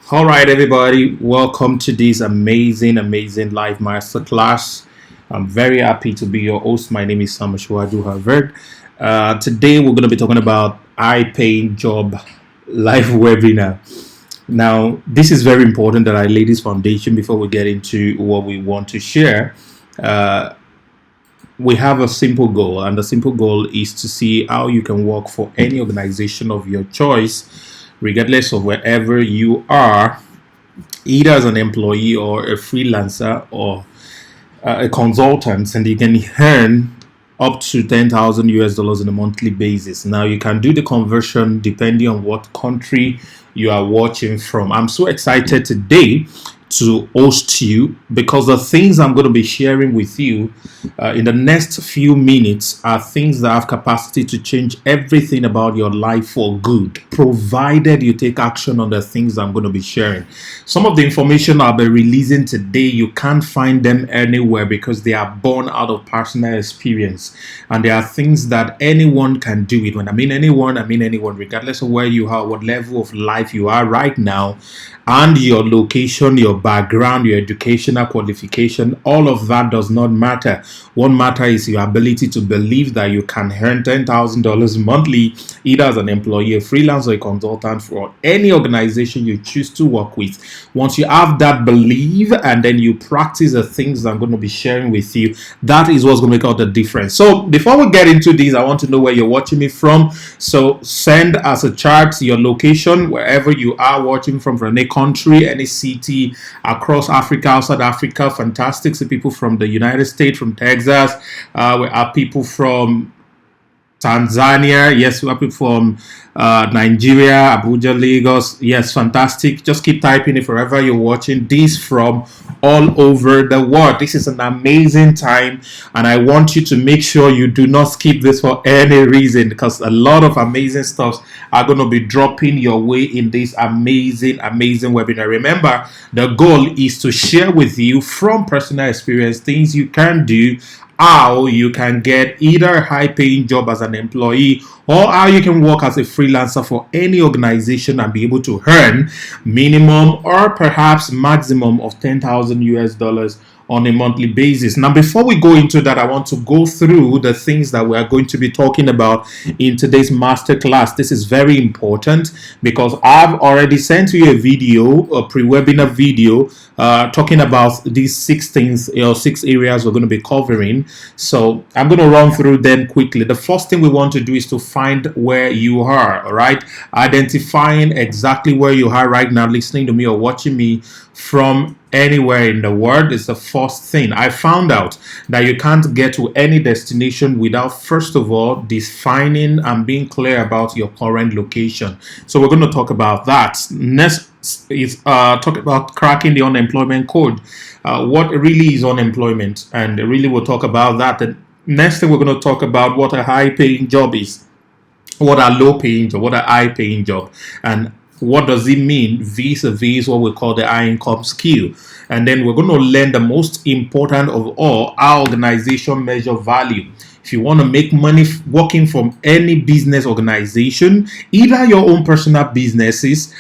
All right, everybody, welcome to this amazing live masterclass. I'm very happy to be your host. My name is Sam Ashwaju Harvard. Today, we're going to be talking about high-paying job live webinar. Now, this is very important that I lay this foundation before we get into what we want to share. Uh, we have a simple goal, and the simple goal is to see how you can work for any organization of your choice, regardless of wherever you are, either as an employee or a freelancer or a consultant, and you can earn up to 10,000 US dollars on a monthly basis. Now you can do the conversion depending on what country you are watching from. I'm so excited today to host you because the things I'm going to be sharing with you in the next few minutes are things that have capacity to change everything about your life for good, provided you take action on the things I'm going to be sharing. Some of the information I'll be releasing today, you can't find them anywhere because they are born out of personal experience, and there are things that anyone can do it. When I mean anyone, regardless of where you are, what level of life you are right now, and your location, your background, your educational qualification, all of that does not matter. What matters is your ability to believe that you can earn $10,000 monthly, either as an employee, a freelancer, or a consultant for any organization you choose to work with. Once you have that belief and then you practice the things I'm going to be sharing with you, that is what's going to make all the difference. So before we get into this, I want to know where you're watching me from. So send us a chart, your location, wherever you are watching from any country, any city across Africa, outside Africa. Fantastic. So people from the United States, from Texas. We have people from Tanzania. Yes, we have people from Nigeria, Abuja, Lagos. Yes, fantastic. Just keep typing it wherever you're watching this from, all over the world. This is an amazing time, and I want you to make sure you do not skip this for any reason, because a lot of amazing stuff are going to be dropping your way in this amazing webinar. Remember, the goal is to share with you from personal experience things you can do, how you can get either a high paying job as an employee or how you can work as a freelancer for any organization and be able to earn minimum or perhaps maximum of 10,000 US dollars on a monthly basis. Now, before we go into that, I want to go through the things that we are going to be talking about in today's masterclass. This is very important because I've already sent you a video, a pre-webinar video, talking about these 6 things, 6 areas we're going to be covering. So I'm going to run through them quickly. The first thing we want to do is to find where you are, all right? Identifying exactly where you are right now, listening to me or watching me from anywhere in the world is the first thing. I found out that you can't get to any destination without first of all defining and being clear about your current location. So we're going to talk about that. Next is talk about cracking the unemployment code. What really is unemployment, and really we'll talk about that. The next thing we're going to talk about what a high paying job is, what a low paying job, what a high paying job, and what does it mean vis-a-vis what we call the high income skill. And then we're going to learn the most important of all, our organization measure value. If you want to make money working from any business organization, either your own personal businesses,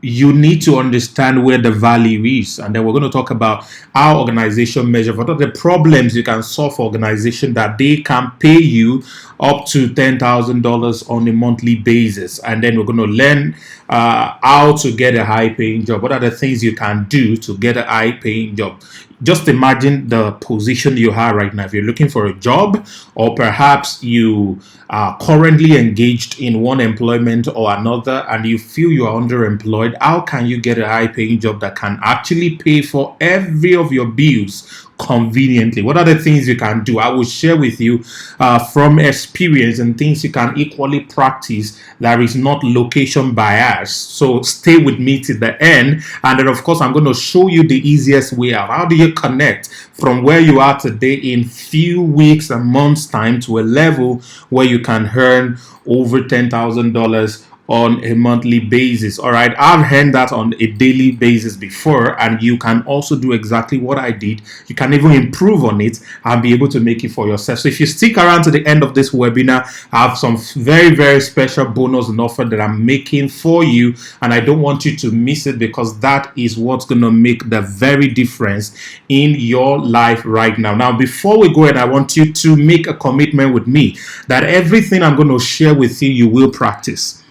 you need to understand where the value is. And then we're going to talk about how organization measure, what are the problems you can solve for organization that they can pay you up to $10,000 on a monthly basis. And then we're going to learn how to get a high paying job. What are the things you can do to get a high paying job? Just imagine the position you are right now. If you're looking for a job, or perhaps you are currently engaged in one employment or another and you feel you are underemployed, how can you get a high paying job that can actually pay for every of your bills conveniently? What are the things you can do? I will share with you from experience and things you can equally practice that is not location bias. So stay with me to the end, and then of course I'm going to show you the easiest way out. How do you connect from where you are today in few weeks and months time to a level where you can earn over $10,000 on a monthly basis. All right, I've heard that on a daily basis before, and you can also do exactly what I did. You can even improve on it and be able to make it for yourself. So if you stick around to the end of this webinar, I have some very, very special bonus and offer that I'm making for you, and I don't want you to miss it, because that is what's going to make the very difference in your life right now. Now, before we go in, I want you to make a commitment with me that everything I'm going to share with you, you will practice.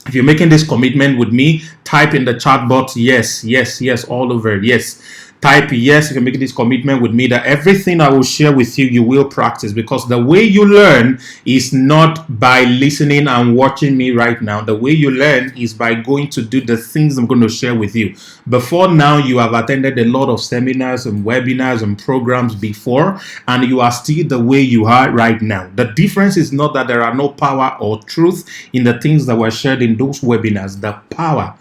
If you're making this commitment with me, type in the chat box yes, yes, yes, all over it. Yes. Type yes if you're making this commitment with me that everything I will share with you, you will practice, because the way you learn is not by listening and watching me right now. The way you learn is by going to do the things I'm going to share with you. Before now, you have attended a lot of seminars and webinars and programs before, and you are still the way you are right now. The difference is not that there are no power or truth in the things that were shared in those webinars. The power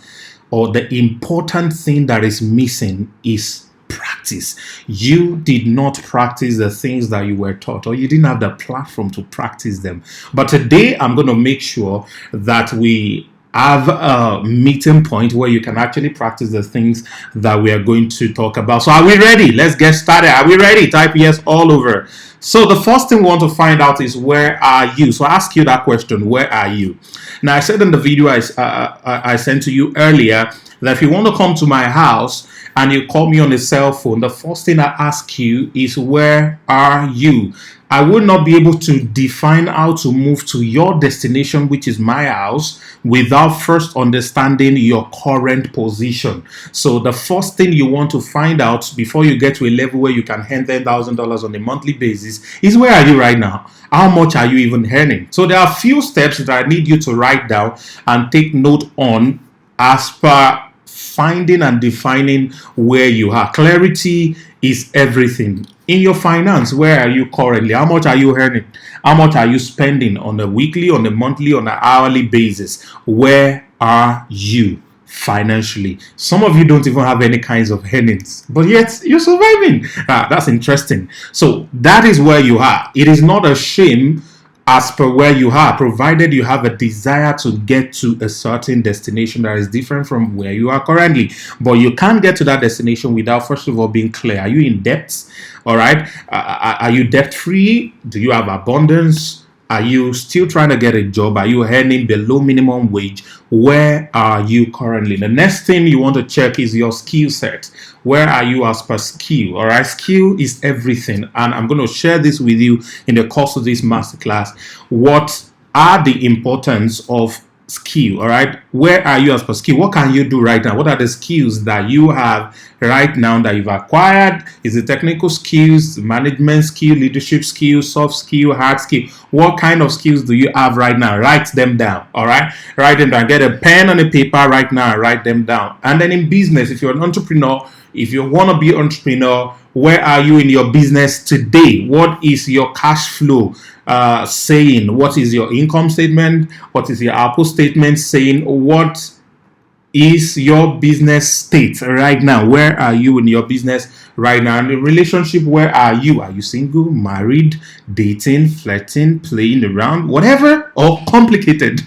or the important thing that is missing is practice. You did not practice the things that you were taught, or you didn't have the platform to practice them. But today I'm going to make sure that we have a meeting point where you can actually practice the things that we are going to talk about. So are we ready? Let's get started. Are we ready? Type yes all over. So the first thing we want to find out is, where are you? So I ask you that question, where are you? Now, I said in the video I sent to you earlier that if you want to come to my house and you call me on a cell phone, the first thing I ask you is, where are you? I will not be able to define how to move to your destination, which is my house, without first understanding your current position. So the first thing you want to find out before you get to a level where you can earn $10,000 on a monthly basis is, where are you right now? How much are you even earning? So there are a few steps that I need you to write down and take note on as per finding and defining where you are. Clarity is everything. In your finance, where are you currently? How much are you earning? How much are you spending on a weekly, on a monthly, on an hourly basis? Where are you financially? Some of you don't even have any kinds of earnings, but yet you're surviving. That's interesting. So that is where you are. It is not a shame as per where you are, provided you have a desire to get to a certain destination that is different from where you are currently. But you can't get to that destination without, first of all, being clear. Are you in debt? All right. Are you debt free? Do you have abundance? Are you still trying to get a job? Are you earning below minimum wage? Where are you currently? The next thing you want to check is your skill set. Where are you as per skill? All right, skill is everything, and I'm going to share this with you in the course of this masterclass. What are the importance of skill? All right, where are you as per skill? What can you do right now? What are the skills that you have right now that you've acquired? Is it technical skills, management skill, leadership skills, soft skill, hard skill? What kind of skills do you have right now? Write them down. All right, write them down. Get a pen and a paper right now and write them down. And then in business, if you're an entrepreneur, if you want to be an entrepreneur, where are you in your business today? What is your cash flow saying? What is your income statement? What is your output statement saying? What is your business state right now? Where are you in your business right now? In the relationship, where are you? Are you single, married, dating, flirting, playing around, whatever, or complicated?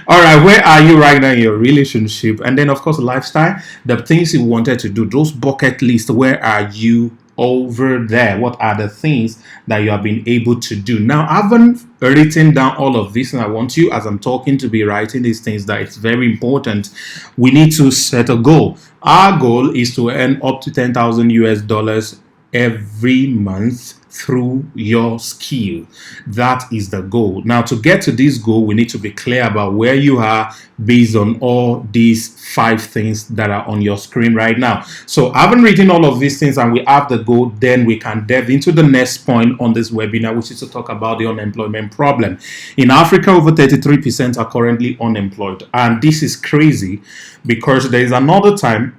All right, where are you right now in your relationship? And then, of course, lifestyle, the things you wanted to do, those bucket lists, where are you over there? What are the things that you have been able to do? Now, I haven't written down all of this, and I want you, as I'm talking, to be writing these things, that it's very important. We need to set a goal. Our goal is to earn up to 10,000 US dollars every month through your skill. That is the goal. Now, to get to this goal, we need to be clear about where you are based on all these 5 things that are on your screen right now. So I haven't written all of these things and we have the goal, then we can delve into the next point on this webinar, which is to talk about the unemployment problem. In Africa, over 33% are currently unemployed. And this is crazy because there is another time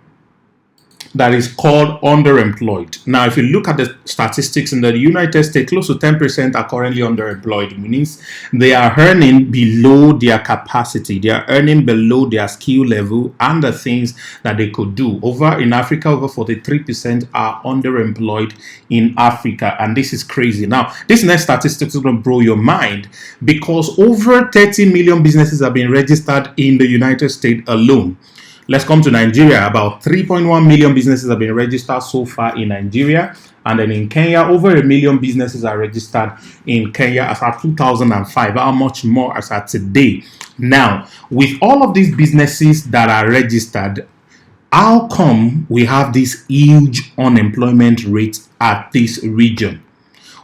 that is called underemployed. Now, if you look at the statistics in the United States, close to 10% are currently underemployed. It means they are earning below their capacity. They are earning below their skill level and the things that they could do. Over in Africa, over 43% are underemployed in Africa. And this is crazy. Now, this next statistic is going to blow your mind because over 30 million businesses have been registered in the United States alone. Let's come to Nigeria. About 3.1 million businesses have been registered so far in Nigeria. And then in Kenya, over 1 million businesses are registered in Kenya as at 2005. How much more as at today? Now, with all of these businesses that are registered, how come we have this huge unemployment rate at this region?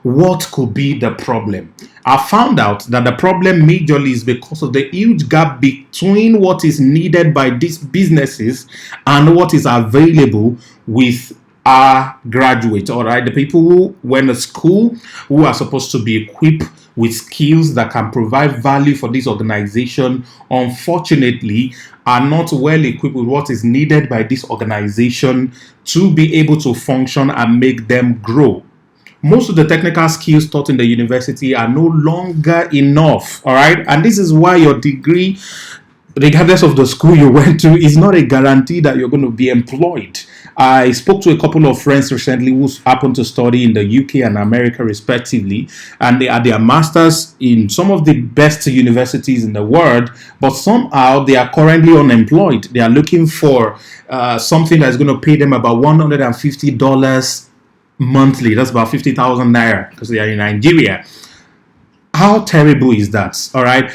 What could be the problem? I found out that the problem majorly is because of the huge gap between what is needed by these businesses and what is available with our graduates, all right? The people who went to school, who are supposed to be equipped with skills that can provide value for this organization, unfortunately, are not well equipped with what is needed by this organization to be able to function and make them grow. Most of the technical skills taught in the university are no longer enough, all right? And this is why your degree, regardless of the school you went to, is not a guarantee that you're going to be employed. I spoke to a couple of friends recently who happened to study in the UK and America respectively, and they are their masters in some of the best universities in the world, but somehow they are currently unemployed. They are looking for something that's going to pay them about $150 monthly. That's about 50,000 naira because they are in Nigeria. How terrible is that? All right,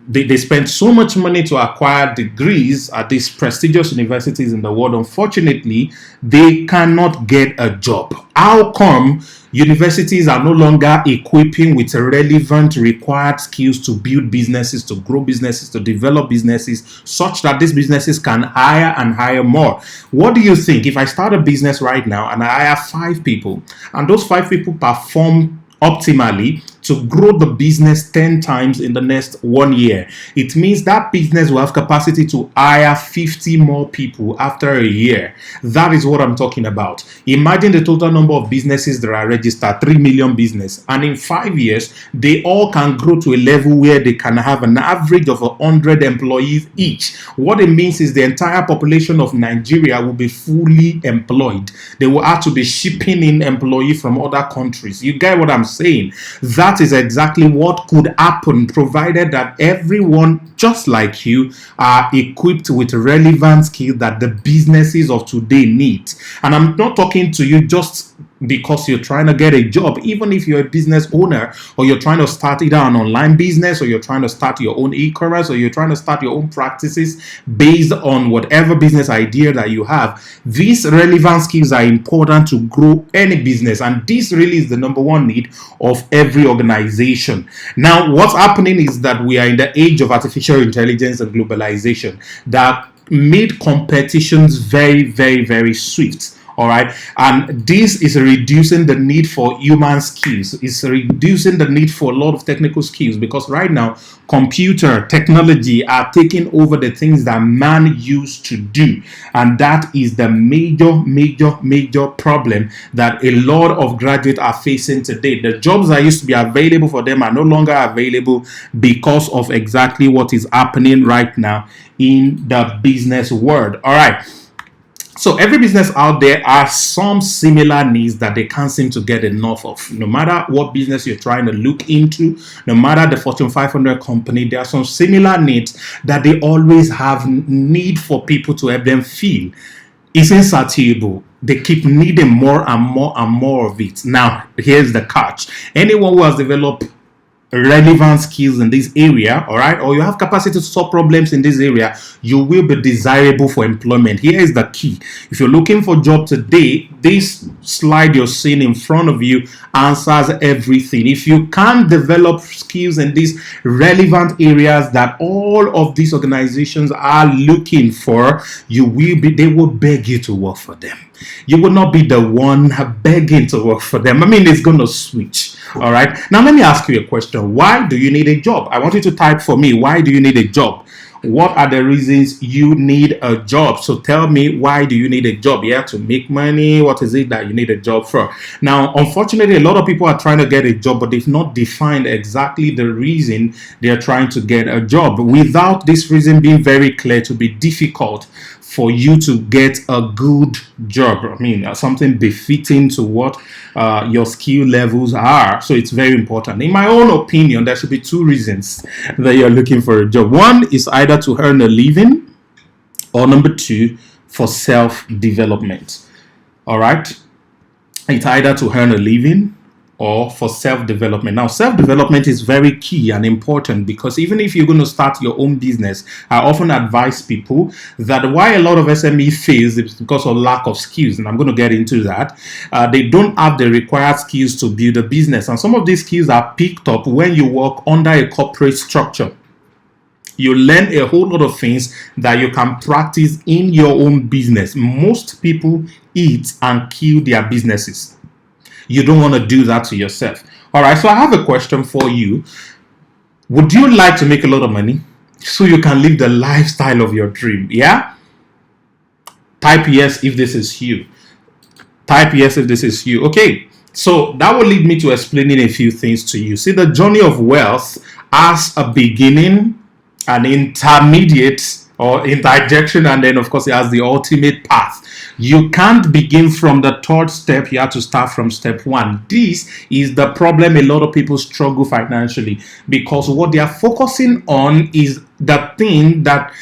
they spend so much money to acquire degrees at these prestigious universities in the world. Unfortunately, they cannot get a job. How come universities are no longer equipping with relevant required skills to build businesses, to grow businesses, to develop businesses, such that these businesses can hire and hire more? What do you think if I start a business right now and I hire 5 people and those 5 people perform optimally to grow the business 10 times in the next 1 year? It means that business will have capacity to hire 50 more people after a year. That is what I'm talking about. Imagine the total number of businesses that are registered, 3 million business, and in 5 years they all can grow to a level where they can have an average of 100 employees each. What it means is the entire population of Nigeria will be fully employed. They will have to be shipping in employees from other countries. You get what I'm saying? That is exactly what could happen, provided that everyone, just like you, are equipped with relevant skills that the businesses of today need. And I'm not talking to you just because you're trying to get a job. Even if you're a business owner, or you're trying to start either an online business, or you're trying to start your own e-commerce, or you're trying to start your own practices based on whatever business idea that you have, these relevant skills are important to grow any business. And this really is the number one need of every organization. Now, what's happening is that we are in the age of artificial intelligence and globalization that made competitions very, very, very swift. All right, and this is reducing the need for human skills. It's reducing the need for a lot of technical skills, because right now computer technology are taking over the things that man used to do, and that is the major problem that a lot of graduates are facing today. The jobs that used to be available for them are no longer available because of exactly what is happening right now in the business world. All right. So every business out there has some similar needs that they can't seem to get enough of. No matter what business you're trying to look into, no matter the Fortune 500 company, there are some similar needs that they always have need for people to help them feel. It's insatiable. They keep needing more and more of it. Now, here's the catch. Anyone who has developed relevant skills in this area, all right, or you have capacity to solve problems in this area, you will be desirable for employment. Here is the key. If you're looking for a job today, this slide you're seeing in front of you answers everything. If you can't develop skills in these relevant areas that all of these organizations are looking for, they will beg you to work for them. You will not be the one begging to work for them. I mean, it's going to switch. All right. Now, let me ask you a question. Why do you need a job? I want you to type for me. Why do you need a job? What are the reasons you need a job? So tell me, why do you need a job? Yeah, to make money. What is it that you need a job for? Now, unfortunately, a lot of people are trying to get a job, but they've not defined exactly the reason they are trying to get a job. Without this reason being very clear, to be difficult for you to get a good job. I mean, something befitting to what your skill levels are. So it's very important. In my own opinion, there should be two reasons that you're looking for a job. One is either to earn a living, or number two, for self development. All right. It's either to earn a living or for self-development. Now, self-development is very key and important, because even if you're going to start your own business, I often advise people that why a lot of SME fails is because of lack of skills, and I'm going to get into that. They don't have the required skills to build a business, and some of these skills are picked up when you work under a corporate structure. You learn a whole lot of things that you can practice in your own business. Most people eat and kill their businesses. You don't want to do that to yourself. All right, so I have a question for you. Would you like to make a lot of money so you can live the lifestyle of your dream? Yeah? Type yes if this is you. Type yes if this is you. Okay, so that will lead me to explaining a few things to you. See, the journey of wealth has a beginning, an intermediate or interjection, and then of course it has the ultimate path. You can't begin from the third step. You have to start from step one. This is the problem a lot of people struggle financially, because what they are focusing on is the thing that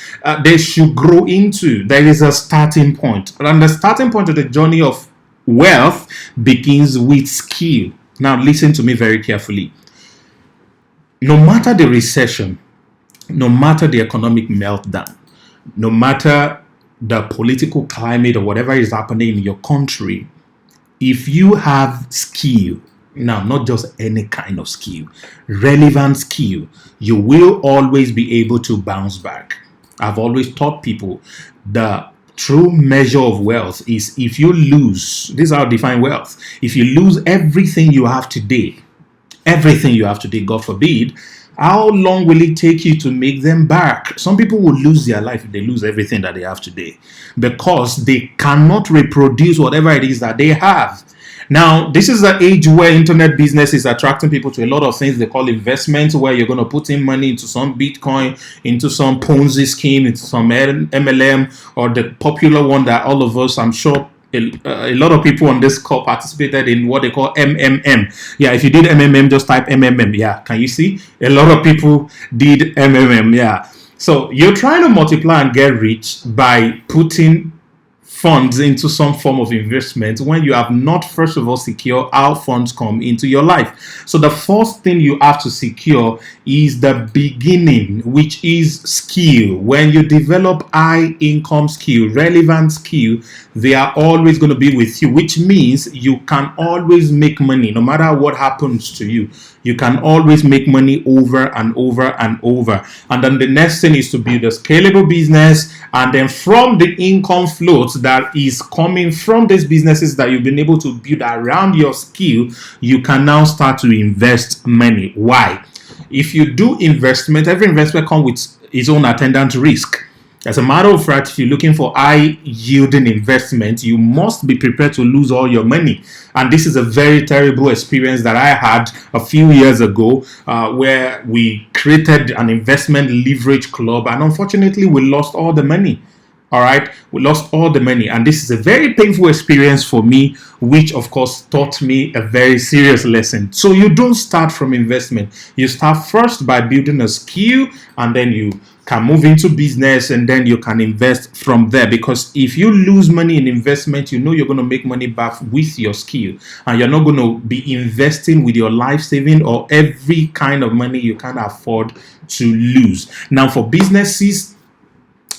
they should grow into. There is a starting point, and the starting point of the journey of wealth begins with skill. Now listen to me very carefully. No matter the recession, no matter the economic meltdown, no matter the political climate or whatever is happening in your country, if you have skill, now not just any kind of skill, relevant skill, you will always be able to bounce back. I've always taught people the true measure of wealth is if you lose, this is how I define wealth. If you lose everything you have today, God forbid, how long will it take you to make them back? Some people will lose their life if they lose everything that they have today, because they cannot reproduce whatever it is that they have. Now, this is the age where internet business is attracting people to a lot of things they call investments, where you're going to put in money into some Bitcoin, into some Ponzi scheme, into some MLM, or the popular one that all of us, I'm sure, a lot of people on this call participated in, what they call MMM. Yeah, if you did MMM, just type MMM. Yeah, can you see? A lot of people did MMM. Yeah. So you're trying to multiply and get rich by putting funds into some form of investment when you have not, first of all, secure how funds come into your life. So the first thing you have to secure is the beginning, which is skill. When you develop high income skill, relevant skill, they are always going to be with you, which means you can always make money no matter what happens to you. You can always make money over and over and over. And then the next thing is to build a scalable business. And then from the income float that is coming from these businesses that you've been able to build around your skill, you can now start to invest money. Why? If you do investment, every investment comes with its own attendant risk. As a matter of fact, if you're looking for high yielding investment, you must be prepared to lose all your money. And this is a very terrible experience that I had a few years ago, where we created an investment leverage club, and unfortunately we lost all the money. All right, we lost all the money, and this is a very painful experience for me, which of course taught me a very serious lesson. So you don't start from investment. You start first by building a skill, and then you can move into business, and then you can invest from there. Because if you lose money in investment, you know you're going to make money back with your skill, and you're not going to be investing with your life saving or every kind of money you can afford to lose. Now, for businesses,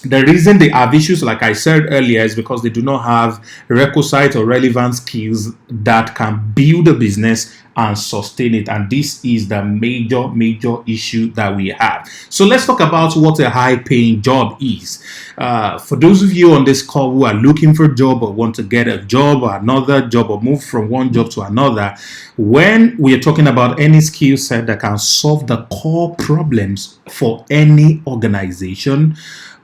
The reason they have issues, like I said earlier, is because they do not have requisite or relevant skills that can build a business and sustain it. And this is the major issue that we have. So let's talk about what a high paying job is. For those of you on this call who are looking for a job or want to get a job or another job or move from one job to another, when we are talking about any skill set that can solve the core problems for any organization,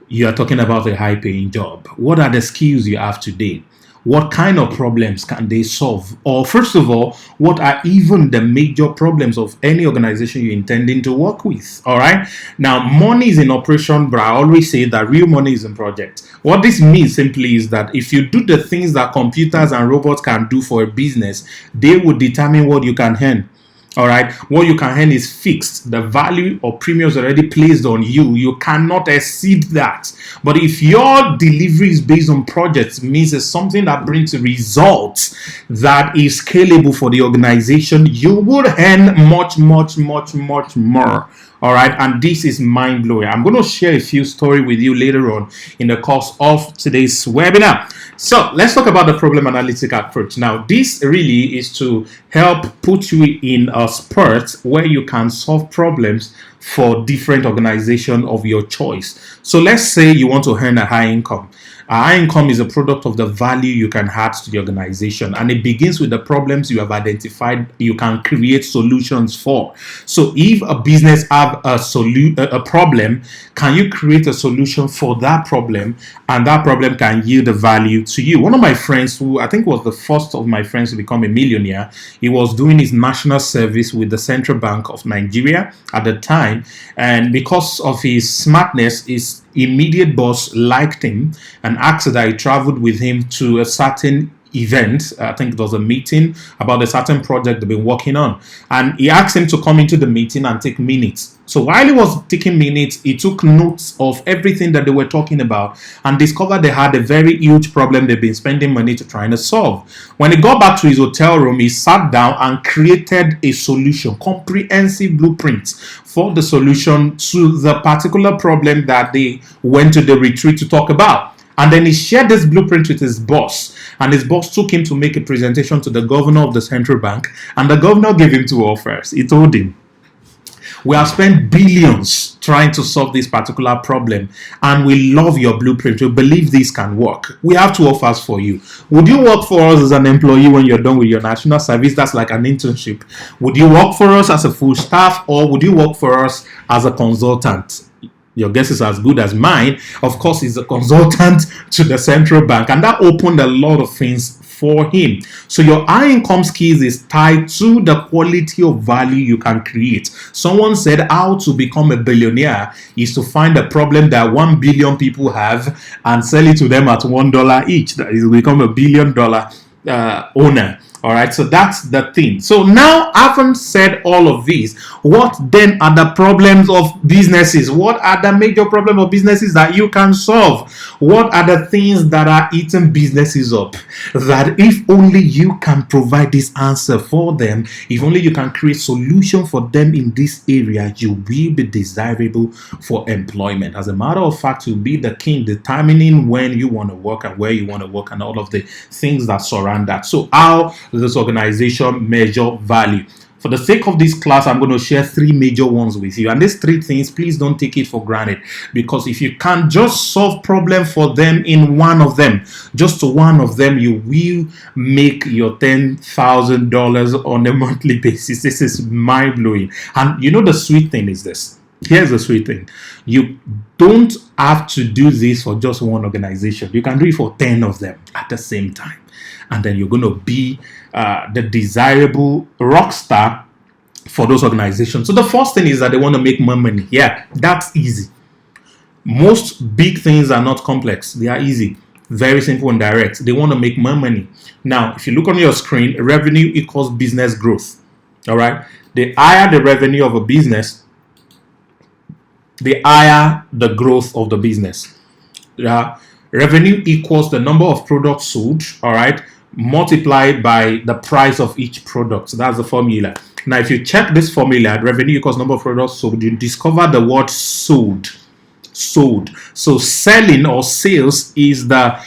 you are talking about a high paying job. What are the skills you have today? What kind of problems can they solve? Or first of all, what are even the major problems of any organization you're intending to work with? All right. Now, money is in operation, but I always say that real money is in project. What this means simply is that if you do the things that computers and robots can do for a business, they will determine what you can earn. All right, what you can earn is fixed. The value or premium is already placed on you. You cannot exceed that. But if your delivery is based on projects, means it's something that brings results that is scalable for the organization, you would earn much more. All right, and this is mind blowing. I'm going to share a few stories with you later on in the course of today's webinar. So let's talk about the problem analytic approach. Now, this really is to help put you in a spurt where you can solve problems for different organizations of your choice. So let's say you want to earn a high income. A high income is a product of the value you can add to the organization, and it begins with the problems you have identified you can create solutions for. So if a business have a problem, can you create a solution for that problem, and that problem can yield a value to you? One of my friends, who I think was the first of my friends to become a millionaire, he was doing his national service with the Central Bank of Nigeria at the time, and because of his smartness, his immediate boss liked him and asked that he traveled with him to a certain event. I think it was a meeting about a certain project they've been working on, and he asked him to come into the meeting and take minutes. So while he was taking minutes, he took notes of everything that they were talking about and discovered they had a very huge problem they've been spending money to try and solve. When he got back to his hotel room, he sat down and created a solution, comprehensive blueprints for the solution to the particular problem that they went to the retreat to talk about. And then he shared this blueprint with his boss, and his boss took him to make a presentation to the governor of the central bank, and the governor gave him two offers. He told him, "We have spent billions trying to solve this particular problem, and we love your blueprint. We believe this can work. We have two offers for you. Would you work for us as an employee when you're done with your national service? That's like an internship. Would you work for us as a full staff, or would you work for us as a consultant?" Your guess is as good as mine. Of course, he's a consultant to the central bank, and that opened a lot of things for him. So your high income skills is tied to the quality of value you can create. Someone said how to become a billionaire is to find a problem that 1 billion people have and sell it to them at $1 each. That is, become a $1 billion owner. All right, so that's the thing. So now, having said all of this, what then are the problems of businesses? What are the major problems of businesses that you can solve? What are the things that are eating businesses up? That if only you can provide this answer for them, if only you can create solution for them in this area, you will be desirable for employment. As a matter of fact, you'll be the king, determining when you want to work and where you want to work and all of the things that surround that. So how this organization measure value? For the sake of this class, I'm going to share three major ones with you. And these three things, please don't take it for granted. Because if you can just solve problem for them in one of them, just one of them, you will make your $10,000 on a monthly basis. This is mind-blowing. And you know the sweet thing is this. Here's the sweet thing. You don't have to do this for just one organization. You can do it for 10 of them at the same time. And then you're going to be the desirable rock star for those organizations. So the first thing is that they want to make more money. Yeah, that's easy. Most big things are not complex. They are easy. Very simple and direct. They want to make more money. Now, if you look on your screen, revenue equals business growth. All right. The higher the revenue of a business, the higher the growth of the business. Revenue equals the number of products sold, all right, multiplied by the price of each product. So that's the formula. Now, if you check this formula, revenue equals number of products sold, you discover the word sold. sold. So selling or sales is the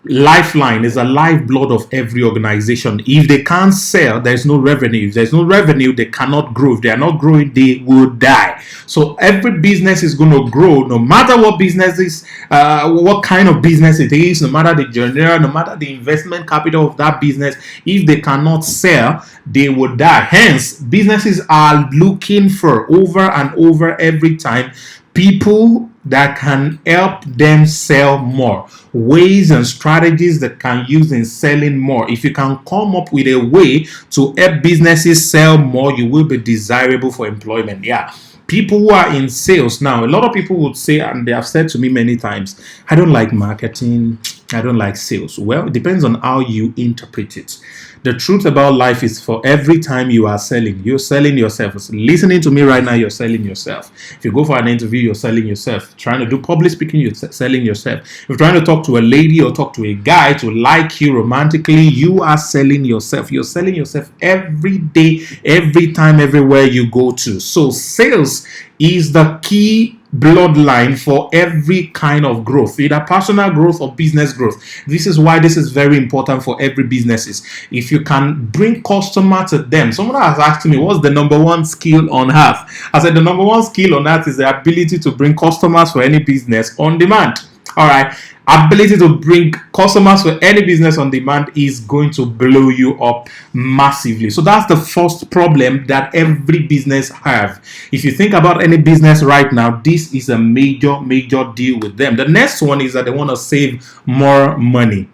lifeline, is a lifeblood of every organization. If they can't sell, there's no revenue. If there's no revenue, they cannot grow. If they are not growing, they will die. So every business is going to grow, no matter what business is, what kind of business it is, no matter the genre, no matter the investment capital of that business. If they cannot sell, they will die. Hence, businesses are looking for over and over every time people that can help them sell more, ways and strategies that can use in selling more. If you can come up with a way to help businesses sell more, you will be desirable for employment. Yeah, people who are in sales now, a lot of people would say, and they have said to me many times, I don't like marketing, I don't like sales. Well, it depends on how you interpret it. The truth about life is, for every time you are selling, you're selling yourself. Listening to me right now, you're selling yourself. If you go for an interview, you're selling yourself. Trying to do public speaking, you're selling yourself. If you're trying to talk to a lady or talk to a guy to like you romantically, you are selling yourself. You're selling yourself every day, every time, everywhere you go to. So sales is the key bloodline for every kind of growth, either personal growth or business growth. This is why this is very important for every businesses. If you can bring customer to them. Someone has asked me, what's the number one skill on earth? I said the number one skill on earth is the ability to bring customers for any business on demand. All right, ability to bring customers for any business on demand is going to blow you up massively. So that's the first problem that every business have. If you think about any business right now, this is a major deal with them. The next one is that they want to save more money.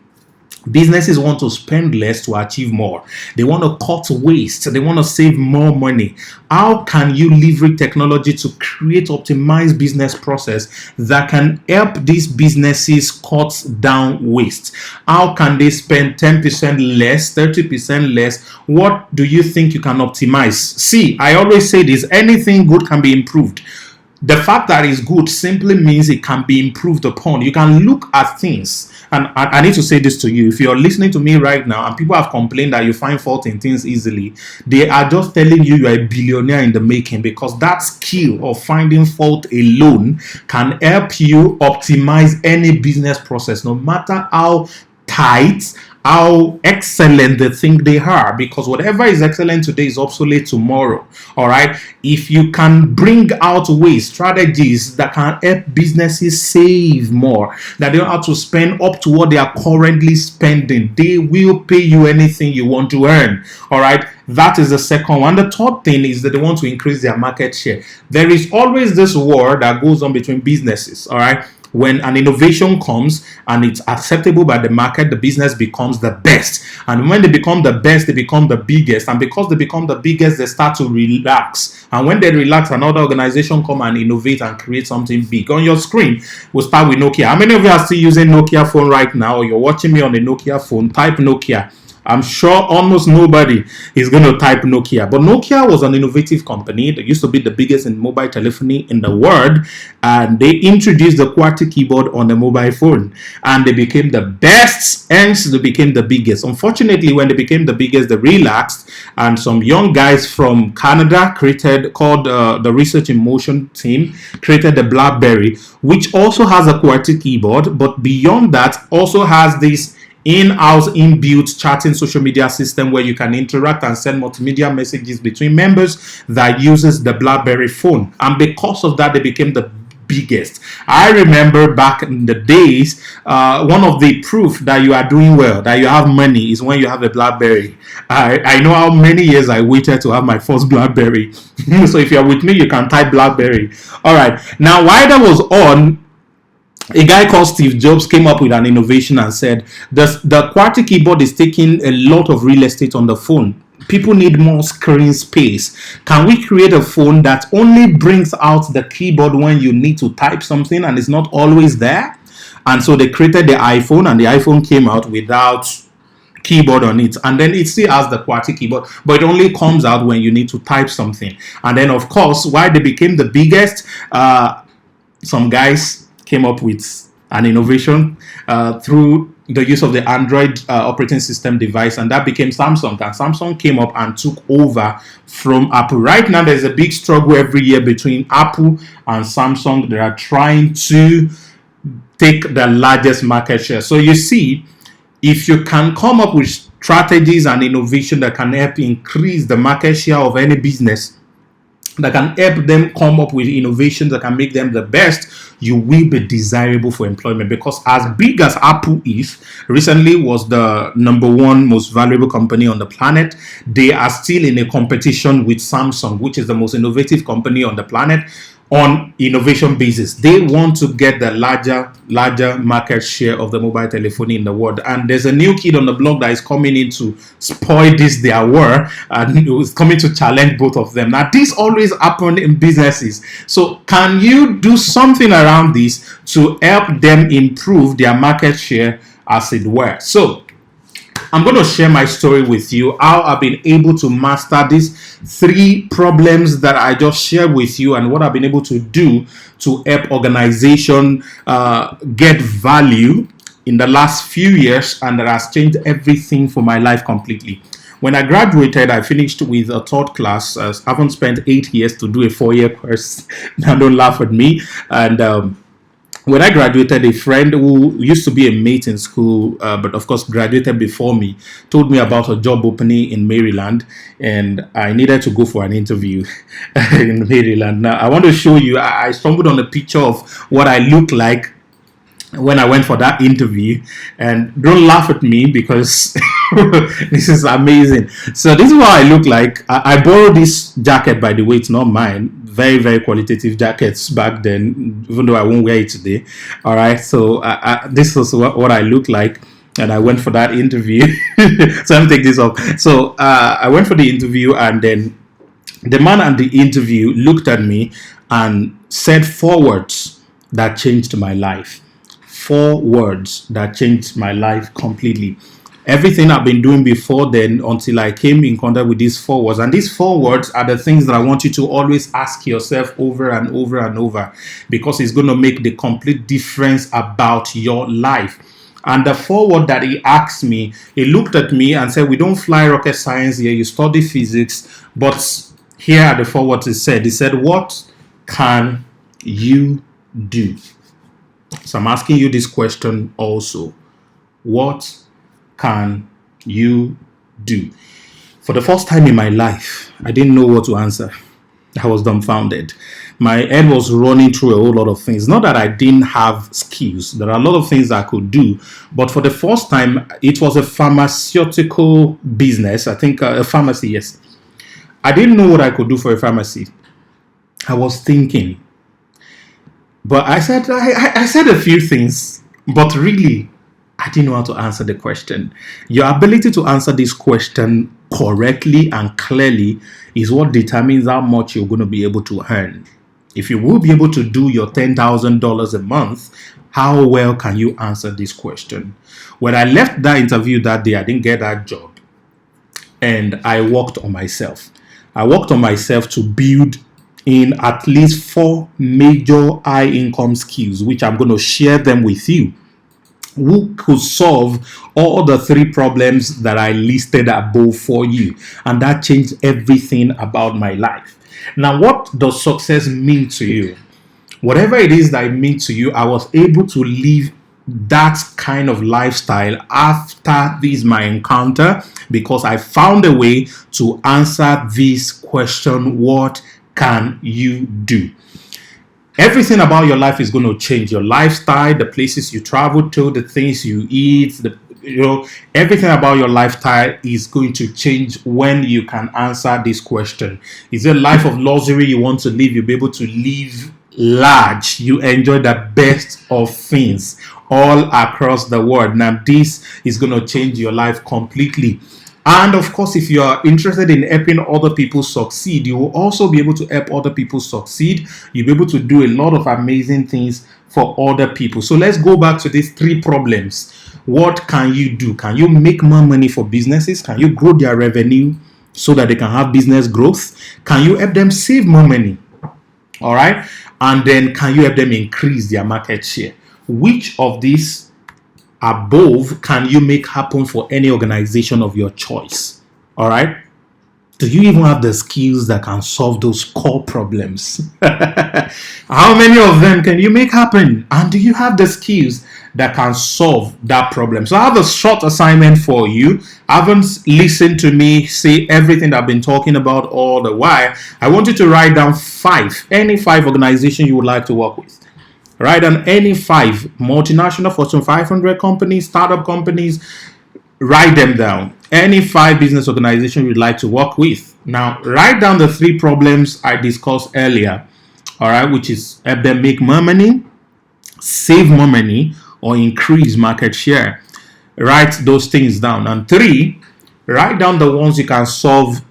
Businesses want to spend less to achieve more. They want to cut waste. They want to save more money. How can you leverage technology to create optimized business process that can help these businesses cut down waste? How can they spend 10% less, 30% less? What do you think you can optimize? See, I always say this, anything good can be improved. The fact that it's good simply means it can be improved upon. You can look at things, and I need to say this to you. If you're listening to me right now and people have complained that you find fault in things easily, they are just telling you you're a billionaire in the making, because that skill of finding fault alone can help you optimize any business process, no matter how tight, how excellent they think they are, because whatever is excellent today is obsolete tomorrow. All right, if you can bring out ways, strategies that can help businesses save more, that they don't have to spend up to what they are currently spending, they will pay you anything you want to earn. All right, that is the second one. The third thing is that they want to increase their market share. There is always this war that goes on between businesses. All right, when an innovation comes and it's acceptable by the market, the business becomes the best. And when they become the best, they become the biggest. And because they become the biggest, they start to relax. And when they relax, another organization come and innovate and create something big. On your screen, we'll start with Nokia. How many of you are still using Nokia phone right now? Or you're watching me on the Nokia phone? Type Nokia. I'm sure almost nobody is going to type Nokia. But Nokia was an innovative company. They used to be the biggest in mobile telephony in the world. And they introduced the QWERTY keyboard on the mobile phone. And they became the best, hence they became the biggest. Unfortunately, when they became the biggest, they relaxed. And some young guys from Canada called the Research in Motion team, created the BlackBerry, which also has a QWERTY keyboard. But beyond that, also has this in-house inbuilt chatting social media system where you can interact and send multimedia messages between members that uses the BlackBerry phone. And because of that, they became the biggest. I remember back in the days, one of the proof that you are doing well, that you have money, is when you have a BlackBerry. I know how many years I waited to have my first BlackBerry. So if you're with me, you can type BlackBerry. All right. Now, while that was on, a guy called Steve Jobs came up with an innovation and said, the QWERTY keyboard is taking a lot of real estate on the phone. People need more screen space. Can we create a phone that only brings out the keyboard when you need to type something and it's not always there? And so they created the iPhone, and the iPhone came out without keyboard on it, and then it still has the QWERTY keyboard, but it only comes out when you need to type something. And then, of course, why they became the biggest, some guys came up with an innovation through the use of the Android operating system device, and that became Samsung. And Samsung came up and took over from Apple. Right now, there's a big struggle every year between Apple and Samsung. They are trying to take the largest market share. So you see, if you can come up with strategies and innovation that can help increase the market share of any business, that can help them come up with innovations that can make them the best, you will be desirable for employment. Because as big as Apple is, recently was the #1 most valuable company on the planet, they are still in a competition with Samsung, which is the most innovative company on the planet, on innovation basis. They want to get the larger market share of the mobile telephony in the world. And there's a new kid on the block that is coming in to spoil this their war, and it's coming to challenge both of them. Now, this always happens in businesses. So can you do something around this to help them improve their market share, as it were? So I'm going to share my story with you, how I've been able to master these 3 problems that I just shared with you, and what I've been able to do to help organization get value in the last few years, and that has changed everything for my life completely. When I graduated, I finished with a 3rd class. I haven't spent 8 years to do a 4-year course. Now, don't laugh at me. And when I graduated, a friend who used to be a mate in school, but of course graduated before me, told me about a job opening in Maryland, and I needed to go for an interview in Maryland. Now, I want to show you, I stumbled on a picture of what I look like when I went for that interview, and don't laugh at me because this is amazing. So this is what I look like. I borrowed this jacket, by the way. It's not mine. Very, very qualitative jackets back then, even though I won't wear it today. All right. So this is what I look like, and I went for that interview. So let me take this off. So I went for the interview, and then the man at the interview looked at me and said 4 words that changed my life. 4 words that changed my life completely. Everything I've been doing before then, until I came in contact with these 4 words. And these 4 words are the things that I want you to always ask yourself over and over and over, because it's going to make the complete difference about your life. And the 4 words that he asked me, he looked at me and said, "We don't fly rocket science here, you study physics." But here are the 4 words he said. He said, "What can you do?" So I'm asking you this question also. What can you do? For the first time in my life, I didn't know what to answer. I was dumbfounded. My head was running through a whole lot of things. Not that I didn't have skills. There are a lot of things I could do. But for the first time, it was a pharmaceutical business. I think a pharmacy, yes. I didn't know what I could do for a pharmacy. I was thinking. But I said a few things, but really, I didn't know how to answer the question. Your ability to answer this question correctly and clearly is what determines how much you're going to be able to earn. If you will be able to do your $10,000 a month, how well can you answer this question? When I left that interview that day, I didn't get that job, and I worked on myself. I worked on myself to build in at least 4 major high income skills, which I'm going to share them with you, who could solve all the 3 problems that I listed above for you. And that changed everything about my life. Now, what does success mean to you? Whatever it is that it means to you, I was able to live that kind of lifestyle after this my encounter, because I found a way to answer this question: what can you do? Everything about your life is going to change. Your lifestyle, the places you travel to, the things you eat, everything about your lifestyle is going to change when you can answer this question. Is it a life of luxury you want to live? You'll be able to live large. You enjoy the best of things all across the world. Now, this is going to change your life completely. And of course, if you are interested in helping other people succeed, you will also be able to help other people succeed. You'll be able to do a lot of amazing things for other people. So let's go back to these 3 problems. What can you do? Can you make more money for businesses? Can you grow their revenue so that they can have business growth? Can you help them save more money? All right. And then can you help them increase their market share? Which of these above can you make happen for any organization of your choice? All right. Do you even have the skills that can solve those core problems? How many of them can you make happen? And do you have the skills that can solve that problem? So I have a short assignment for you. I haven't listened to me say everything that I've been talking about all the while. I want you to write down any five organizations you would like to work with. Write down any five multinational Fortune 500 companies, startup companies. Write them down. Any five business organizations you'd like to work with. Now, write down the three problems I discussed earlier, all right, which is help them make more money, save more money, or increase market share. Write those things down. And three, write down the ones you can solve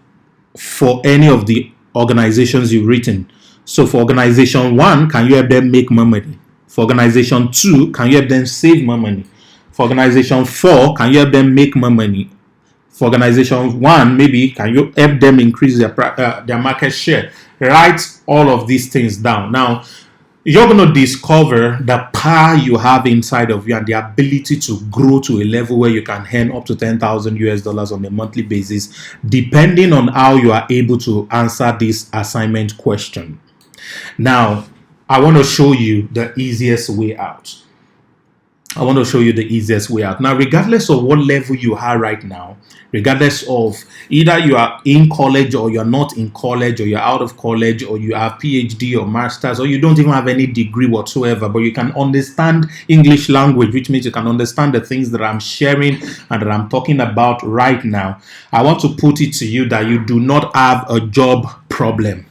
for any of the organizations you've written. So for organization 1, can you help them make more money? For organization 2, can you help them save more money? For organization 4, can you help them make more money? For organization 1, maybe can you help them increase their market share? Write all of these things down. Now, you're going to discover the power you have inside of you and the ability to grow to a level where you can earn up to 10,000 US dollars on a monthly basis, depending on how you are able to answer this assignment question. Now, I want to show you the easiest way out. Now, regardless of what level you are right now, regardless of either you are in college or you're not in college, or you're out of college, or you have PhD or masters, or you don't even have any degree whatsoever, but you can understand English language, which means you can understand the things that I'm sharing and that I'm talking about right now. I want to put it to you that you do not have a job problem.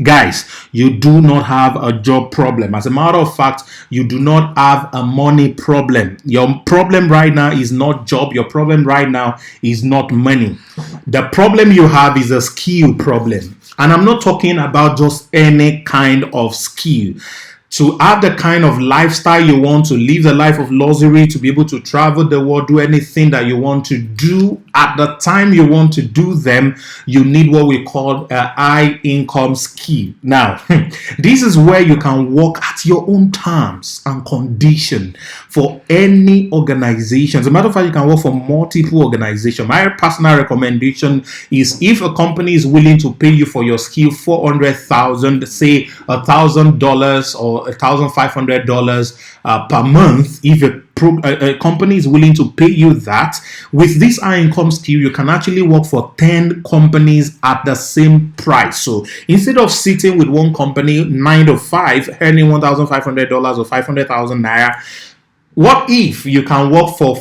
Guys, you do not have a job problem. As a matter of fact, you do not have a money problem. Your problem right now is not job. Your problem right now is not money. The problem you have is a skill problem. And I'm not talking about just any kind of skill. To have the kind of lifestyle you want, to live the life of luxury, to be able to travel the world, do anything that you want to do at the time you want to do them, you need what we call a high income skill. Now, this is where you can work at your own terms and condition for any organization. As a matter of fact, you can work for multiple organizations. My personal recommendation is if a company is willing to pay you for your skill $400,000, say $1,000 or $1,500 per month, if a company is willing to pay you that, with this high income skill, you can actually work for 10 companies at the same price. So instead of sitting with one company 9 to 5, earning $1,500 or 500,000 naira, what if you can work for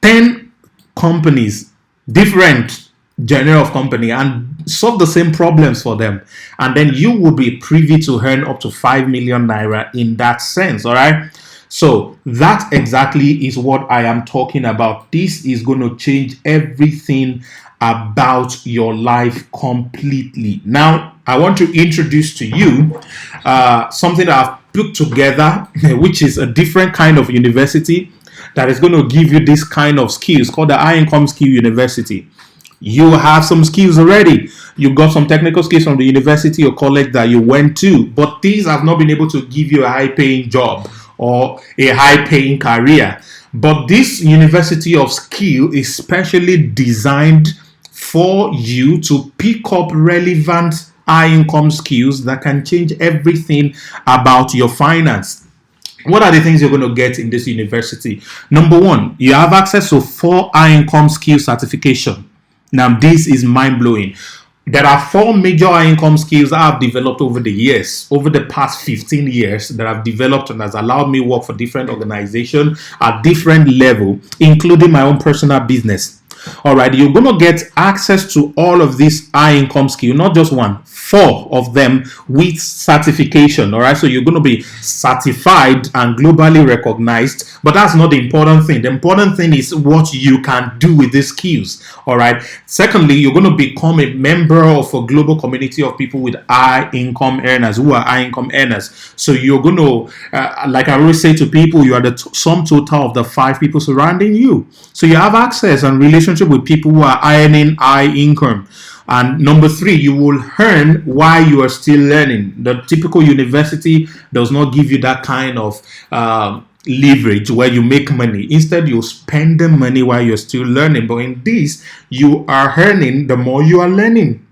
10 companies, different genre of company, and solve the same problems for them, and then you will be privy to earn up to 5 million naira in that sense. All right, so that exactly is what I am talking about. This is going to change everything about your life completely. Now, I want to introduce to you something that I've put together, which is a different kind of university that is going to give you this kind of skills, called the High Income Skill University. You have some skills already. You got some technical skills from the university or college that you went to, but these have not been able to give you a high-paying job or a high-paying career. But this university of skill is specially designed for you to pick up relevant high-income skills that can change everything about your finance. What are the things you're going to get in this university? Number one, you have access to 4 high-income skill certification. Now, this is mind-blowing. There are 4 major income skills I have developed over the years, over the past 15 years, that I've developed and has allowed me work for different organizations at different level, including my own personal business. All right, you're going to get access to all of these high income skills, not just one, 4 of them with certification. All right, so you're going to be certified and globally recognized, but that's not the important thing. The important thing is what you can do with these skills. All right, secondly, you're going to become a member of a global community of people with high income earners who are high income earners. So you're going to, like I always say to people, you are the sum total of the 5 people surrounding you. So you have access and relationship with people who are earning high income. And number 3, you will earn while you are still learning. The typical university does not give you that kind of leverage where you make money. Instead, you spend the money while you're still learning. But in this, you are earning the more you are learning.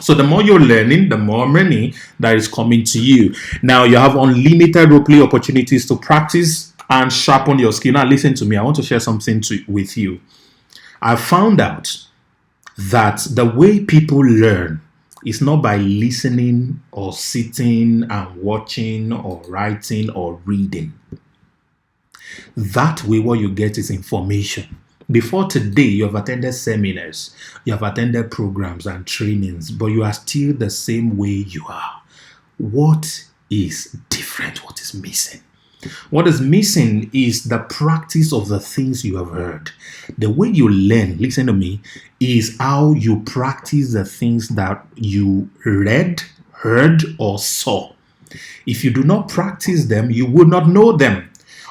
So the more you're learning, the more money that is coming to you. Now you have unlimited roleplay opportunities to practice and sharpen your skill. Now listen to me. I want to share something with you. I found out that the way people learn is not by listening or sitting and watching or writing or reading. That way, what you get is information. Before today, you have attended seminars, you have attended programs and trainings, but you are still the same way you are. What is different? What is missing? What is missing is the practice of the things you have heard. The way you learn, listen to me, is how you practice the things that you read, heard, or saw. If you do not practice them, you will not know them.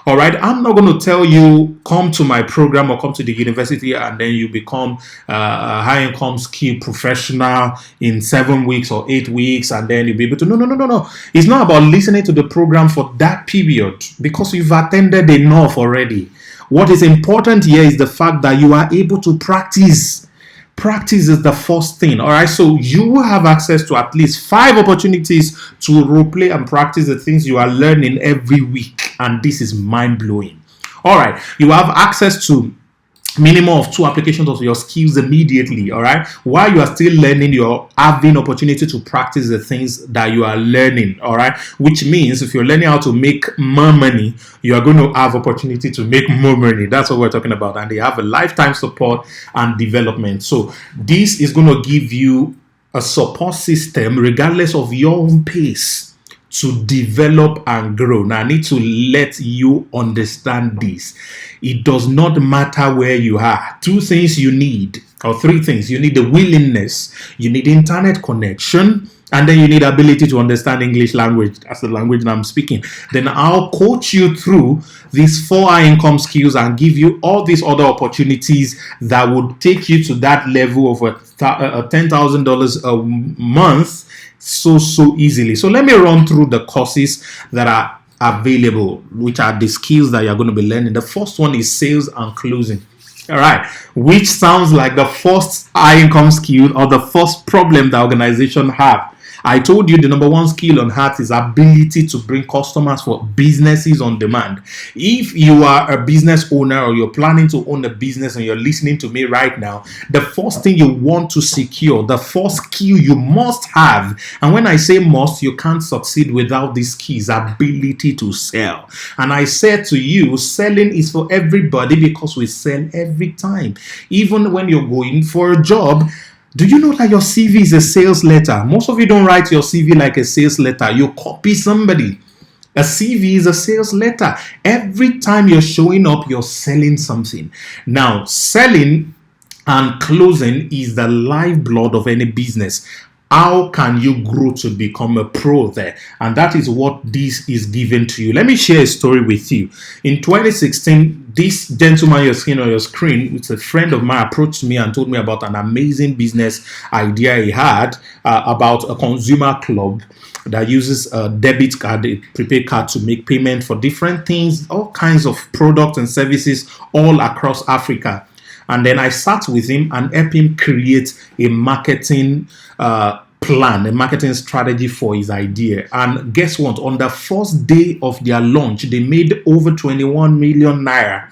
All right, I'm not going to tell you come to my program or come to the university and then you become a high income skill professional in 7 weeks or 8 weeks and then you'll be able to. No. It's not about listening to the program for that period because you've attended enough already. What is important here is the fact that you are able to practice. Practice is the first thing. All right, so you will have access to at least 5 opportunities to role play and practice the things you are learning every week, and this is mind-blowing. All right, you have access to minimum of 2 applications of your skills immediately. All right, while you are still learning, you're having opportunity to practice the things that you are learning. All right, which means if you're learning how to make more money, you are going to have opportunity to make more money. That's what we're talking about, and they have a lifetime support and development. So this is going to give you a support system regardless of your own pace to develop and grow. Now, I need to let you understand this. It does not matter where you are. 2 things you need, or 3 things. You need the willingness, you need internet connection, and then you need ability to understand English language. That's the language that I'm speaking. Then I'll coach you through these 4 high income skills and give you all these other opportunities that would take you to that level of $10,000 a month so easily. So let me run through the courses that are available, which are the skills that you're going to be learning. The first one is sales and closing. All right, which sounds like the first high income skill or the first problem the organization have. I told you the number 1 skill on earth is ability to bring customers for businesses on demand. If you are a business owner or you're planning to own a business and you're listening to me right now, the first thing you want to secure, the first skill you must have, and when I say must, you can't succeed without this key, is ability to sell. And I said to you, selling is for everybody because we sell every time. Even when you're going for a job, do you know that your CV is a sales letter? Most of you don't write your CV like a sales letter. You copy somebody. A CV is a sales letter. Every time you're showing up, you're selling something. Now, selling and closing is the lifeblood of any business. How can you grow to become a pro there? And that is what this is given to you. Let me share a story with you. In 2016, this gentleman you're seeing on your screen, it's a friend of mine, approached me and told me about an amazing business idea he had about a consumer club that uses a debit card, a prepaid card, to make payment for different things, all kinds of products and services all across Africa. And then I sat with him and helped him create a marketing plan, a marketing strategy for his idea. And guess what? On the first day of their launch, they made over 21 million naira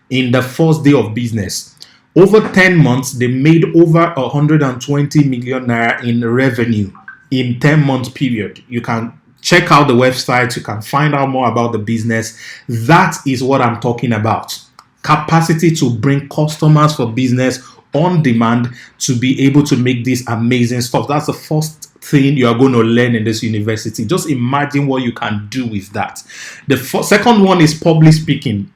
in the first day of business. Over 10 months, they made over 120 million naira in revenue in 10-month period. You can check out the website. You can find out more about the business. That is what I'm talking about. Capacity to bring customers for business on demand to be able to make this amazing stuff. That's the first thing you are going to learn in this university. Just imagine what you can do with that. The second one is public speaking.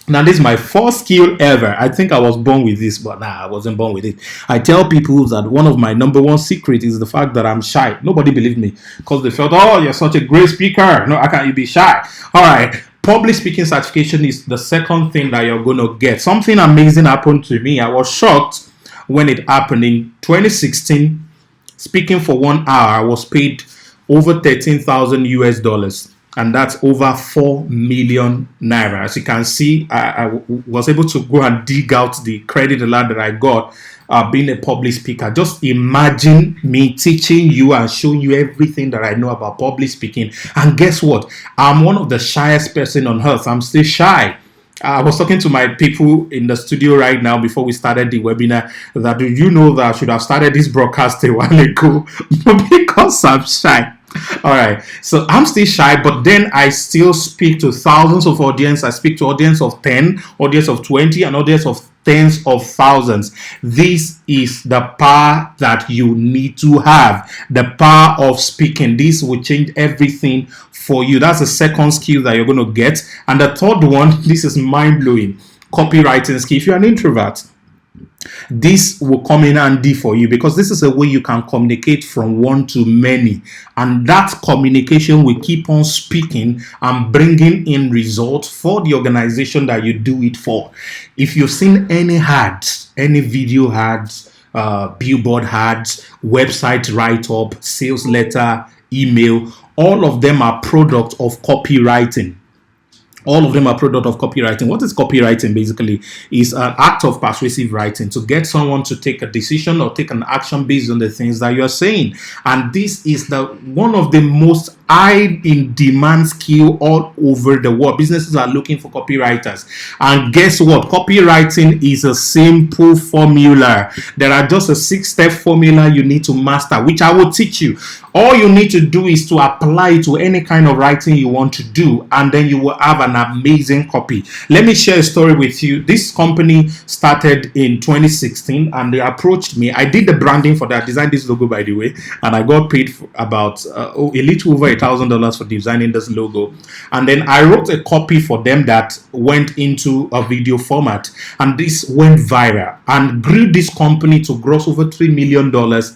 Now, this is my first skill ever. I think I was born with this, but I wasn't born with it. I tell people that one of my number 1 secret is the fact that I'm shy. Nobody believed me because they felt, oh, you're such a great speaker. No, how can you be shy? All right. Public speaking certification is the second thing that you're going to get. Something amazing happened to me. I was shocked when it happened in 2016. Speaking for 1 hour, I was paid over $13,000 US. and that's over 4 million naira. As you can see, was able to go and dig out the credit alert that I got being a public speaker. Just imagine me teaching you and showing you everything that I know about public speaking. And guess what? I'm one of the shyest person on earth. I'm still shy. I was talking to my people in the studio right now before we started the webinar that, do you know that I should have started this broadcast a while ago? Because I'm shy. All right, so I'm still shy, but then I still speak to thousands of audience. I speak to audience of 10, audience of 20, and audience of tens of thousands. This is the power that you need to have, the power of speaking. This will change everything for you. That's the second skill that you're going to get. And the third one, this is mind-blowing, copywriting skill. If you're an introvert, this will come in handy for you, because this is a way you can communicate from one to many, and that communication will keep on speaking and bringing in results for the organization that you do it for. If you've seen any ads, any video ads, billboard ads, website write-up, sales letter, email, all of them are product of copywriting. All of them are product of copywriting. What is copywriting? Basically, is an act of persuasive writing to get someone to take a decision or take an action based on the things that you are saying. And this is the one of the most high in demand skill all over the world. Businesses are looking for copywriters. And guess what? Copywriting is a simple formula. There are just a 6-step formula you need to master, which I will teach you. All you need to do is to apply it to any kind of writing you want to do, and then you will have an amazing copy. Let me share a story with you. This company started in 2016, and they approached me. I did the branding for that, designed this logo, by the way, and I got paid for about a little over $1,000 for designing this logo. And then I wrote a copy for them that went into a video format, and this went viral and grew this company to gross over $3 million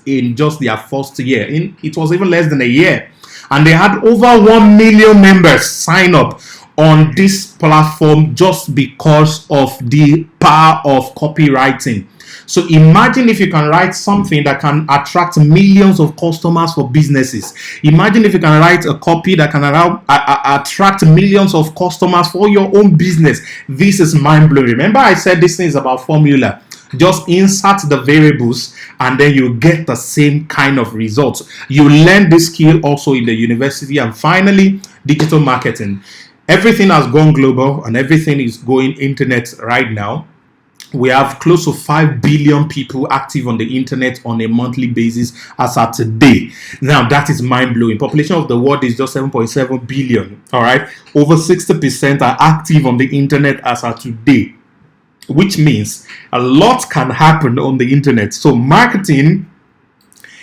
in just their first year. It was even less than a year, and they had over 1 million members sign up on this platform just because of the power of copywriting. So imagine if you can write something that can attract millions of customers for businesses. Imagine if you can write a copy that can attract millions of customers for your own business. This is mind-blowing. Remember, I said this thing is about formula. Just insert the variables and then you get the same kind of results. You learn this skill also in the university. And finally, digital marketing. Everything has gone global and everything is going internet right now. We have close to 5 billion people active on the internet on a monthly basis as of today. Now, that is mind-blowing. Population of the world is just 7.7 billion. All right. Over 60% are active on the internet as of today, which means a lot can happen on the internet. So marketing,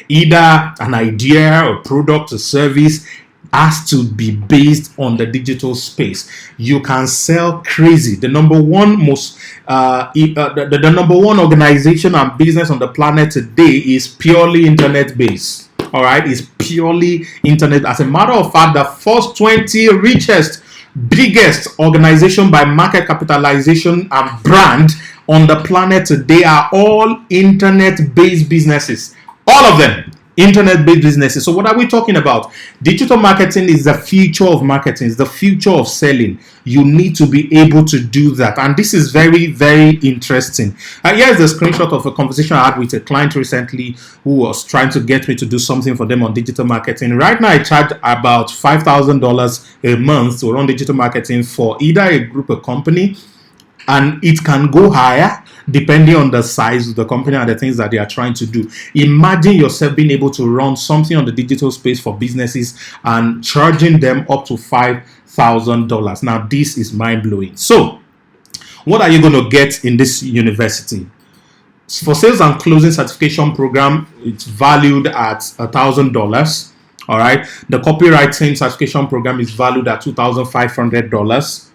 either an idea or product or service, has to be based on the digital space. You can sell crazy. The number one the number one organization and business on the planet today is purely internet based. All right, it's purely internet. As a matter of fact, the first 20 richest, biggest organization by market capitalization and brand on the planet today are all internet based businesses. All of them. Internet-based businesses. So what are we talking about? Digital marketing is the future of marketing. It's the future of selling. You need to be able to do that. And this is very, very interesting. Here's the screenshot of a conversation I had with a client recently who was trying to get me to do something for them on digital marketing. Right now, I charge about $5,000 a month to run digital marketing for either a group or company, and it can go higher depending on the size of the company and the things that they are trying to do. Imagine yourself being able to run something on the digital space for businesses and charging them up to $5,000. Now, this is mind-blowing. So, what are you going to get in this university? For sales and closing certification program, it's valued at $1,000. All right. The copywriting certification program is valued at $2,500.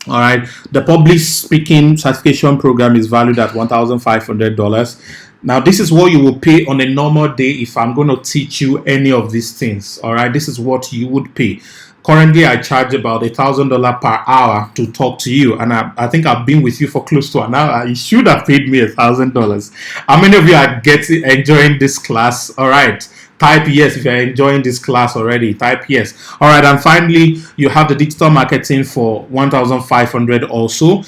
All right. The public speaking certification program is valued at $1,500. Now, this is what you will pay on a normal day if I'm going to teach you any of these things. All right. This is what you would pay. Currently, I charge about $1,000 per hour to talk to you, and I think I've been with you for close to an hour. You should have paid me $1,000. How many of you are enjoying this class? All right. Type yes if you're enjoying this class already. Type yes. All right, and finally, you have the digital marketing for 1,500 also.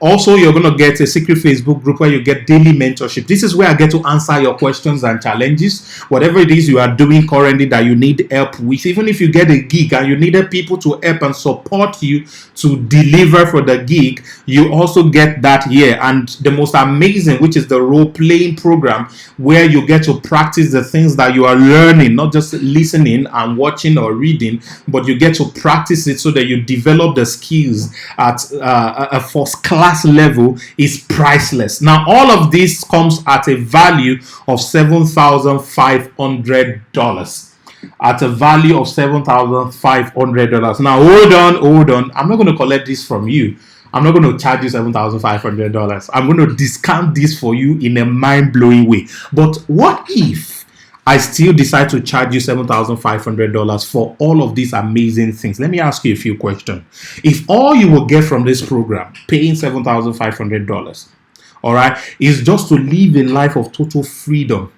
Also, you're going to get a secret Facebook group where you get daily mentorship. This is where I get to answer your questions and challenges. Whatever it is you are doing currently that you need help with, even if you get a gig and you needed people to help and support you to deliver for the gig, you also get that here. And the most amazing, which is the role-playing program, where you get to practice the things that you are learning, not just listening and watching or reading, but you get to practice it so that you develop the skills at a first-class level, is priceless. Now, all of this comes at a value of $7,500. At a value of $7,500. Now, hold on. I'm not going to collect this from you. I'm not going to charge you $7,500. I'm going to discount this for you in a mind-blowing way. But what if I still decide to charge you $7,500 for all of these amazing things? Let me ask you a few questions. If all you will get from this program, paying $7,500, all right, is just to live a life of total freedom,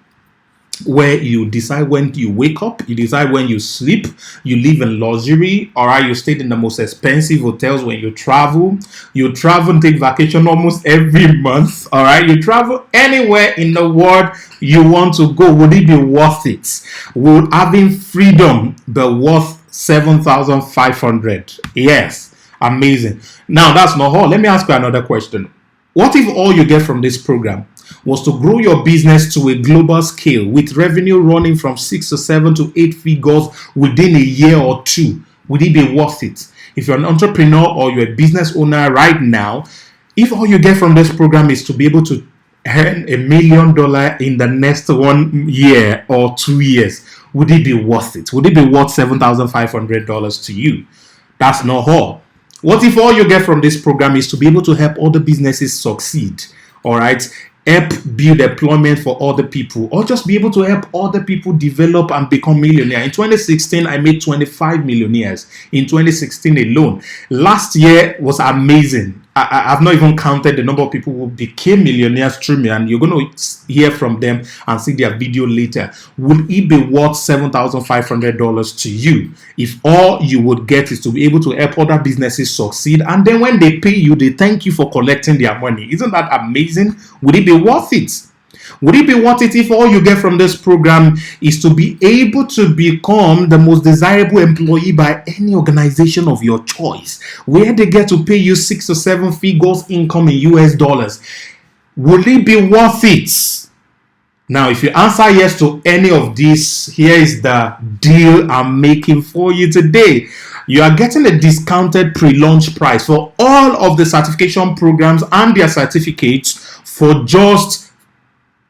where you decide when you wake up, you decide when you sleep, you live in luxury, all right, you stay in the most expensive hotels when you travel and take vacation almost every month, all right, you travel anywhere in the world you want to go, would it be worth it? Would having freedom be worth $7,500? Yes. Amazing. Now, that's not all. Let me ask you another question. What if all you get from this program was to grow your business to a global scale with revenue running from 6 to 7 to 8 figures within a year or two? Would it be worth it? If you're an entrepreneur or you're a business owner right now, if all you get from this program is to be able to earn $1 million in the next 1 year or 2 years, would it be worth it? Would it be worth $7,500 to you? That's not all. What if all you get from this program is to be able to help other businesses succeed? All right, help build employment for other people, or just be able to help other people develop and become millionaire. In 2016, I made 25 millionaires in 2016 alone. Last year was amazing. I've not even counted the number of people who became millionaires through me, and you're going to hear from them and see their video later. Will it be worth $7,500 to you if all you would get is to be able to help other businesses succeed, and then when they pay you, they thank you for collecting their money? Isn't that amazing? Would it be worth it? Would it be worth it if all you get from this program is to be able to become the most desirable employee by any organization of your choice, where they get to pay you 6 to 7 figures income in US dollars? Would it be worth it? Now, if you answer yes to any of these, here is the deal I'm making for you today. You are getting a discounted pre-launch price for all of the certification programs and their certificates for just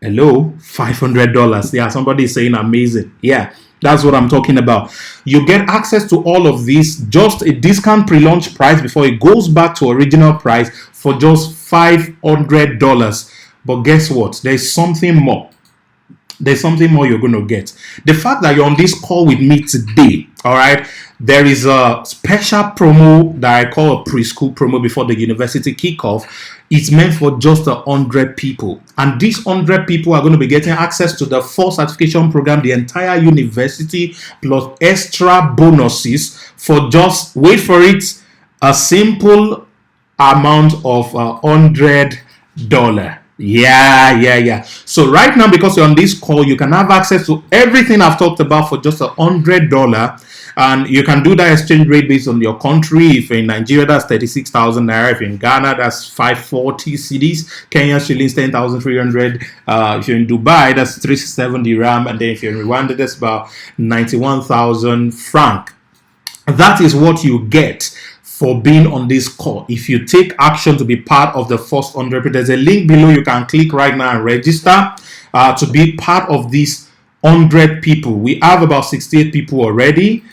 $500. Yeah, somebody is saying amazing. Yeah, that's what I'm talking about. You get access to all of this, just a discount pre-launch price before it goes back to original price for just $500. But guess what? There's something more. There's something more you're going to get. The fact that you're on this call with me today, all right, there is a special promo that I call a preschool promo before the university kickoff. It's meant for just 100 people. And these 100 people are going to be getting access to the full certification program, the entire university, plus extra bonuses for just, wait for it, a simple amount of $100. Yeah. So right now, because you're on this call, you can have access to everything I've talked about for just $100. And you can do that exchange rate based on your country. If you're in Nigeria, that's 36,000 naira. If you're in Ghana, that's 540 cedis. Kenya shillings, 10,300. If you're in Dubai, that's 370 dirham. And then if you're in Rwanda, that's about 91,000 franc. That is what you get for being on this call. If you take action to be part of the first 100 people, there's a link below you can click right now and register to be part of these 100 people. We have about 68 people already.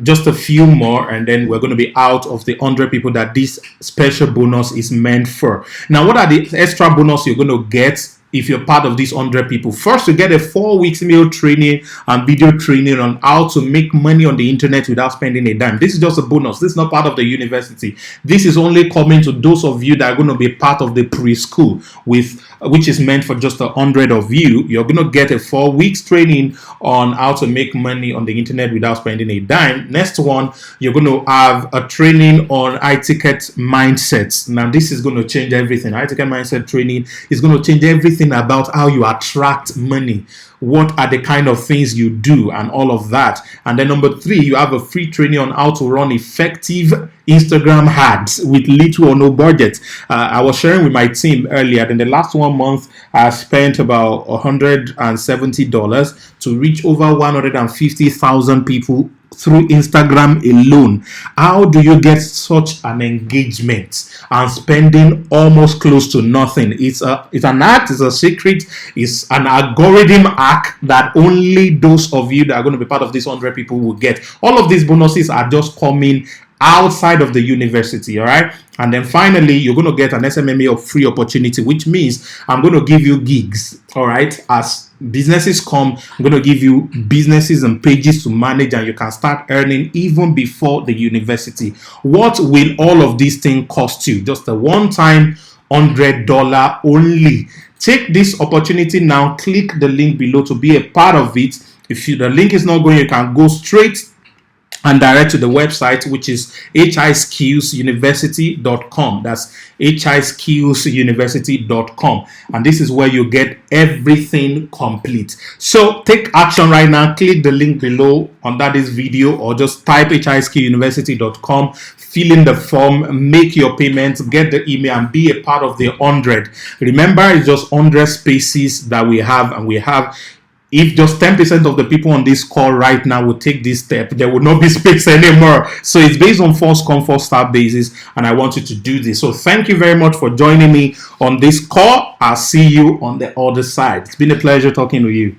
Just a few more, and then we're going to be out of the 100 people that this special bonus is meant for. Now, what are the extra bonus you're going to get if you're part of these 100 people. First, you get a 4 weeks email training and video training on how to make money on the internet without spending a dime. This is just a bonus. This is not part of the university. This is only coming to those of you that are going to be part of the preschool, which is meant for just 100 of you. You're going to get a 4 weeks training on how to make money on the internet without spending a dime. Next one, you're going to have a training on high-ticket mindsets. Now, this is going to change everything. High-ticket mindset training is going to change everything about how you attract money. What are the kind of things you do and all of that. And then number 3, you have a free training on how to run effective Instagram ads with little or no budget. I was sharing with my team earlier. In the last 1 month, I spent about $170 to reach over 150,000 people through Instagram alone. How do you get such an engagement and spending almost close to nothing? It's an act, it's a secret, it's an algorithm hack that only those of you that are going to be part of this 100 people will get. All of these bonuses are just coming outside of the university, all right? And then finally, you're going to get an SMMA of free opportunity, which means I'm going to give you gigs, all right? As businesses come, I'm going to give you businesses and pages to manage, and you can start earning even before the university. What will all of these things cost you? Just a one-time $100 only. Take this opportunity now. Click the link below to be a part of it. If the link is not going, you can go straight and direct to the website, which is hiskillsuniversity.com. That's hiskillsuniversity.com. And this is where you get everything complete. So take action right now. Click the link below under this video, or just type hiskillsuniversity.com, fill in the form, make your payments, get the email, and be a part of the 100. Remember, it's just 100 spaces that we have, and we have. If just 10% of the people on this call right now will take this step, there will not be space anymore. So it's based on first come, first serve basis, and I want you to do this. So thank you very much for joining me on this call. I'll see you on the other side. It's been a pleasure talking to you.